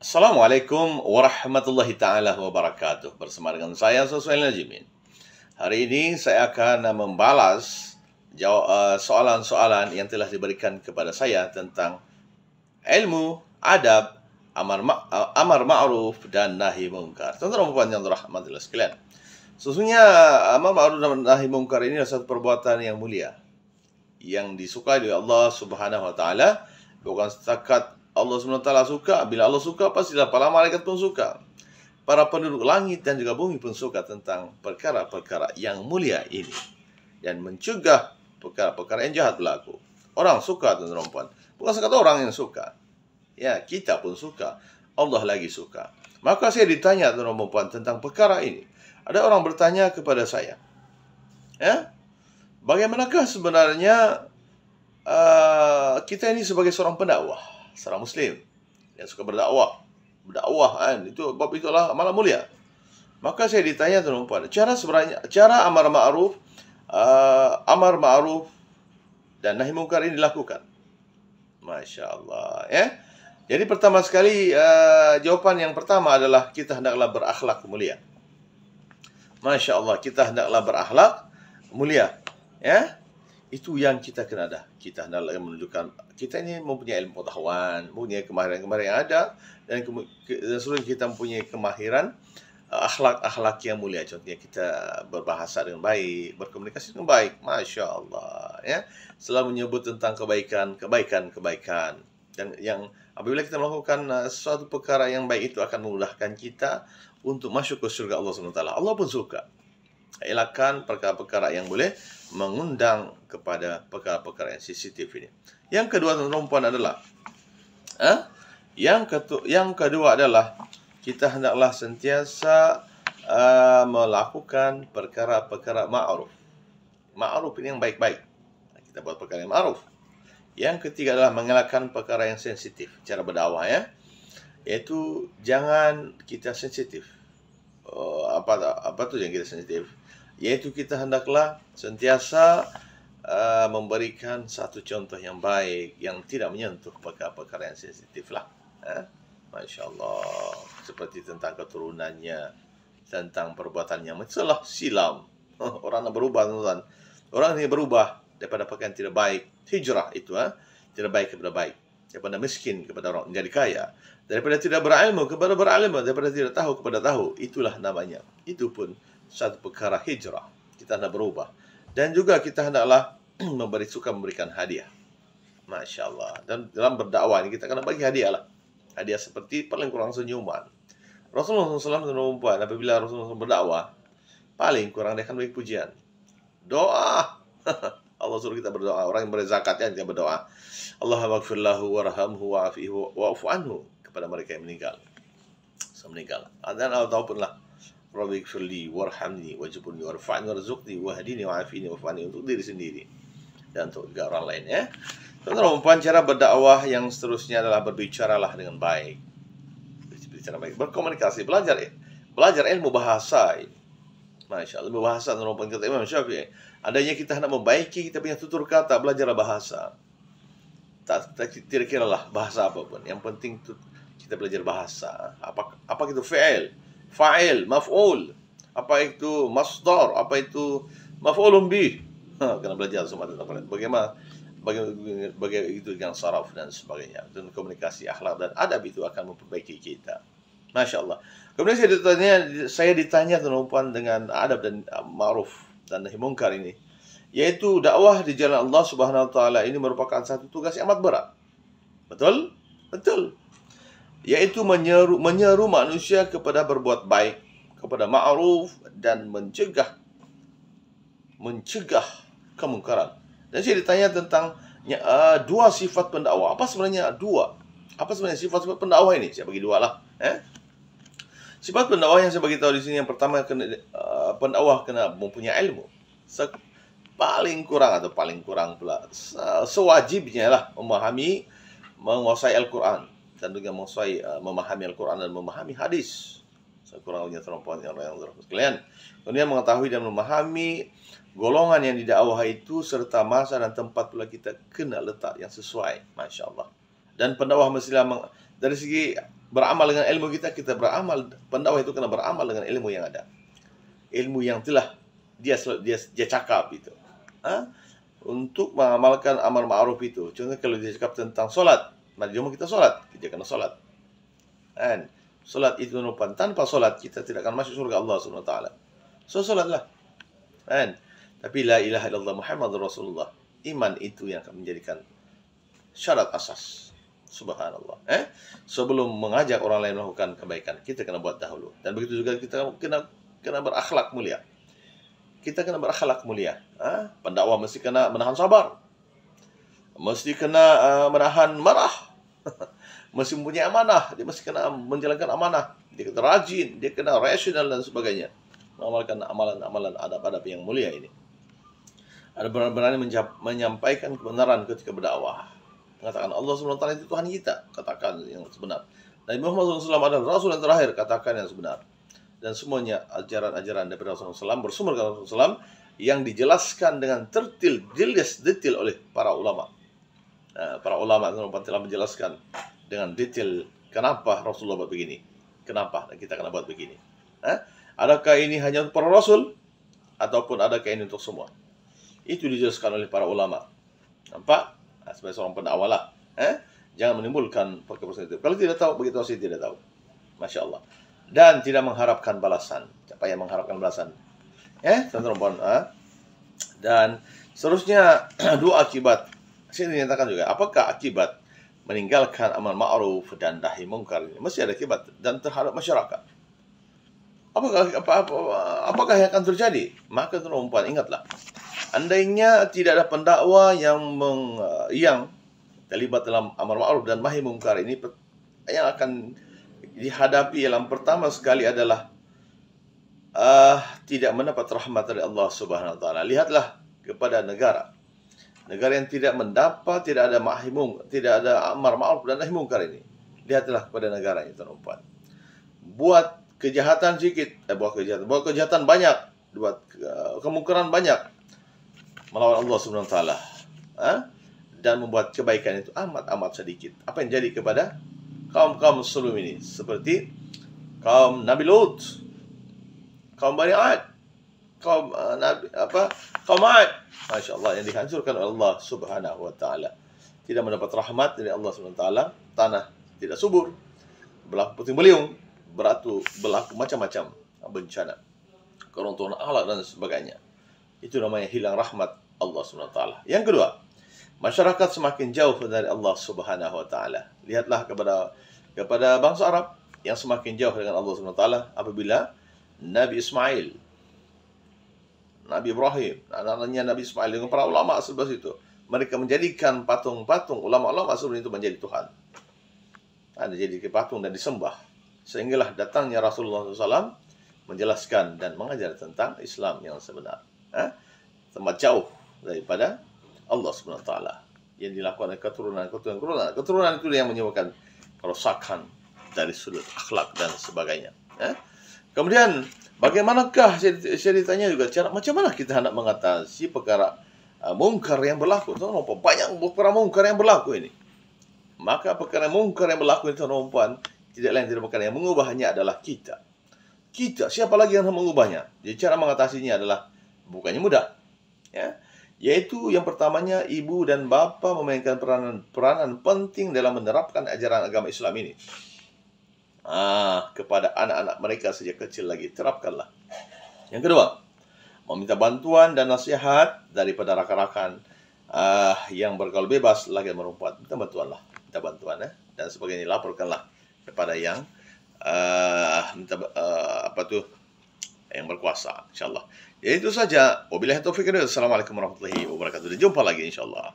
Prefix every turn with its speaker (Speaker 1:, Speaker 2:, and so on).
Speaker 1: Assalamualaikum warahmatullahi taala wabarakatuh. Bersama dengan saya Soswail Najimin. Hari ini saya akan membalas soalan-soalan yang telah diberikan kepada saya tentang ilmu, adab, amar ma'ruf dan nahi mungkar. Tuan-tuan dan puan yang dirahmati Allah sekalian. Sesungguhnya amar ma'ruf dan nahi mungkar ini adalah satu perbuatan yang mulia yang disukai oleh Allah Subhanahu wa taala, bukan setakat Allah SWT suka. Bila Allah suka, pastilah para malaikat pun suka. Para penduduk langit dan juga bumi pun suka tentang perkara-perkara yang mulia ini. Dan mencegah perkara-perkara yang jahat berlaku. Orang suka, tuan-tuan dan puan. Bukan sekadar orang yang suka. Ya, kita pun suka. Allah lagi suka. Maka saya ditanya, tuan-tuan dan puan, tentang perkara ini. Ada orang bertanya kepada saya. Ya, bagaimanakah sebenarnya kita ini sebagai seorang pendakwah, seorang Muslim yang suka berdakwah kan, itu bab itulah amalan mulia. Maka saya ditanya, tuan-tuan, cara amar ma'ruf dan nahi mungkar ini dilakukan. Masya Allah, ya. Jadi pertama sekali, jawapan yang pertama adalah kita hendaklah berakhlak mulia. Masya Allah, kita hendaklah berakhlak mulia, ya. Itu yang kita kena ada. Kita hendaklah menunjukkan kita ini mempunyai ilmu pengetahuan, mempunyai kemahiran-kemahiran yang ada, dan seluruh kita mempunyai kemahiran akhlak yang mulia. Contohnya kita berbahasa dengan baik, berkomunikasi dengan baik. Masya Allah, ya. Selalu menyebut tentang kebaikan. Dan yang apabila kita melakukan suatu perkara yang baik, itu akan memudahkan kita untuk masuk ke surga Allah SWT. Allah pun suka. Elakkan perkara-perkara yang boleh mengundang kepada perkara-perkara yang sensitif ini. Yang kedua, tuan-tuan puan, adalah yang kedua adalah kita hendaklah sentiasa melakukan perkara-perkara ma'ruf. Ma'ruf ini yang baik-baik. Kita buat perkara yang ma'ruf. Yang ketiga adalah mengelakkan perkara yang sensitif. Cara berdakwah, ya, iaitu jangan kita sensitif. Apa tu yang kita sensitif? Iaitu kita hendaklah sentiasa memberikan satu contoh yang baik, yang tidak menyentuh perkara-perkara yang sensitif lah. Masya Allah. Seperti tentang keturunannya, tentang perbuatannya, masalah silam. Orang nak berubah, tuan-tuan. Orang ini berubah daripada pakaian tidak baik. Hijrah itu, tidak baik kepada baik. Daripada miskin kepada orang menjadi kaya. Daripada tidak berilmu kepada berilmu. Daripada tidak tahu kepada tahu. Itulah namanya. Itu pun satu perkara hijrah. Kita hendak berubah. Dan juga kita hendaklah suka memberikan hadiah. Masya Allah. Dan dalam berdakwah ini kita kena bagi hadiah lah. Hadiah seperti paling kurang senyuman. Rasulullah SAW apabila Rasulullah SAW berdakwah, paling kurang dia akan bagi pujian. Doa. Allah suruh kita berdoa. Orang yang berzakat ya, dia berdoa. Allahumma gfirlahu warhamhu wa'afihu wa'afu anhu, kepada mereka yang meninggal. Meninggal. Dan ataupun lah, Rabbi gfirli warhamni wajibuni warfa'ni warzuqni wahdini wa'afini wa'fani, untuk diri sendiri dan untuk juga orang lain, ya. Tuan-tuan, cara berdakwah yang seterusnya adalah berbicaralah dengan baik. Berbicara baik, berkomunikasi, belajar ilmu bahasa ini. Masya Allah, bahasa, tuan-tuan, kata Imam Syafi'i, adanya kita hendak membaiki kita punya tutur kata, belajarlah bahasa. Tidak kiralah bahasa apapun. Yang penting itu kita belajar bahasa. Apa itu fa'il, maf'ul, apa itu masdar, apa itu maf'ulun bih. Kena belajar semua tentang bagaimana itu dengan saraf dan sebagainya. Dan komunikasi, akhlak dan adab itu akan memperbaiki kita. Masya Allah. Kemudian saya ditanya tuan-tuan dengan adab dan ma'ruf dan nahi mungkar ini, yaitu dakwah di jalan Allah Subhanahu wa taala ini merupakan satu tugas yang amat berat. Betul? Betul. Yaitu menyeru manusia kepada berbuat baik, kepada ma'ruf, dan mencegah kemungkaran. Dan saya ditanya tentang dua sifat pendakwah. Apa sebenarnya sifat-sifat pendakwah ini? Saya bagi dua lah. Sifat pendakwah yang saya bagi tahu di sini, yang pertama, pendakwah kena mempunyai ilmu. Paling kurang pula, sewajibnya lah menguasai Al-Quran, dan juga memahami Al-Quran dan memahami hadis. Sekurang-kurangnya terlampauan yang sekalian. Kemudian mengetahui dan memahami golongan yang didakwah itu, serta masa dan tempat pula kita kena letak yang sesuai. Masya Allah. Dan pendakwah mestilah dari segi beramal dengan ilmu kita, kita beramal. Pendakwah itu kena beramal dengan ilmu yang ada. Ilmu yang telah dia cakap itu. Untuk mengamalkan amar ma'ruf itu. Contohnya kalau dia cakap tentang solat, mari jom kita solat, kita kena solat. Kan? Solat itu merupakan, tanpa solat kita tidak akan masuk surga Allah SWT. So solatlah. Kan? Tapi la ilaha illallah Muhammadur Rasulullah. Iman itu yang akan menjadikan syarat asas. Subhanallah. Sebelum mengajak orang lain melakukan kebaikan, kita kena buat dahulu. Dan begitu juga kita kena berakhlak mulia. Kita kena berakhlak mulia. Pendakwah mesti kena menahan sabar. Mesti kena menahan marah. Mesti mempunyai amanah. Dia mesti kena menjalankan amanah. Dia kena rajin. Dia kena rasional dan sebagainya. Mengamalkan amalan-amalan adab-adab yang mulia ini. Ada berani menyampaikan kebenaran ketika berdakwah. Mengatakan Allah SWT itu Tuhan kita. Katakan yang sebenar. Nabi Muhammad SAW adalah Rasul yang terakhir. Katakan yang sebenar. Dan semuanya ajaran-ajaran daripada Rasulullah SAW bersumber dari Rasulullah SAW yang dijelaskan dengan tertil, jelas, detail oleh para ulama. Para ulama telah menjelaskan dengan detail kenapa Rasulullah buat begini. Kenapa kita kena buat begini. Adakah ini hanya untuk para Rasul? Ataupun adakah ini untuk semua? Itu dijelaskan oleh para ulama. Nampak? Sebagai seorang pendakwah lah. Jangan menimbulkan perkara-perkara itu. Kalau tidak tahu, begitu saya tidak tahu. Masya Allah. Dan tidak mengharapkan balasan. Siapa yang mengharapkan balasan? Tuan-tuan. Dan seterusnya, dua akibat. Saya dinyatakan juga, apakah akibat meninggalkan amal ma'ruf dan nahi mungkar ini? Mesti ada akibat. Dan terhadap masyarakat. Apakah yang akan terjadi? Maka tuan-tuan, ingatlah. Andainya tidak ada pendakwa yang terlibat dalam amar ma'ruf dan nahi mungkar ini, yang akan dihadapi yang pertama sekali adalah tidak mendapat rahmat dari Allah Subhanahu Wa Taala. Lihatlah kepada negara yang tidak mendapat, tidak ada tidak ada amar ma'ruf dan nahi mungkar ini. Lihatlah kepada negara itu, tuan-tuan. Buat kejahatan sedikit, buat kejahatan banyak, buat kemungkaran banyak melawan Allah Subhanahu Wa Taala, dan membuat kebaikan itu amat sedikit. Apa yang jadi kepada kaum sebelum ini? Seperti kaum Nabi Lut, kaum Bani Ad, kaum Ad, Masya Allah, yang dihancurkan oleh Allah Subhanahu Wa Taala. Tidak mendapat rahmat dari Allah Subhanahu Wa Taala. Tanah tidak subur, berlaku puting beliung, berlaku macam-macam bencana, keruntuhan akhlak dan sebagainya. Itu namanya hilang rahmat Allah SWT. Yang kedua, masyarakat semakin jauh dari Allah Subhanahu Wa Taala. Lihatlah kepada bangsa Arab yang semakin jauh dengan Allah SWT apabila Nabi Ismail, Nabi Ibrahim, anak-anaknya Nabi Ismail dengan para ulama sebelah situ, mereka menjadikan patung-patung, ulama-ulama sebelum itu menjadi Tuhan. Jadi patung dan disembah. Sehinggalah datangnya Rasulullah SAW menjelaskan dan mengajar tentang Islam yang sebenar. Tempat jauh daripada Allah Subhanahu Wa Taala yang dilakukan oleh keturunan itu yang menyebabkan kerosakan dari sudut akhlak dan sebagainya. Kemudian bagaimanakah, saya ditanya juga macam mana kita hendak mengatasi perkara mungkar yang berlaku. Banyak perkara mungkar yang berlaku ini. Maka perkara mungkar yang berlaku itu, tuan-tuan, tidak lain tidak bukan yang mengubahnya adalah kita. Siapa lagi yang mengubahnya? Jadi cara mengatasinya adalah bukannya mudah. Yaitu yang pertamanya, ibu dan bapa memainkan peranan penting dalam menerapkan ajaran agama Islam ini. Kepada anak-anak mereka sejak kecil lagi, terapkanlah. Yang kedua, meminta bantuan dan nasihat daripada rakan-rakan yang bergaul bebas lagi merumpat. Minta bantuan dan sebagainya, laporkanlah kepada yang yang berkuasa, insyaallah. Ya, itu saja. Wabillahi taufiq. Assalamualaikum warahmatullahi wabarakatuh. Jumpa lagi insyaallah.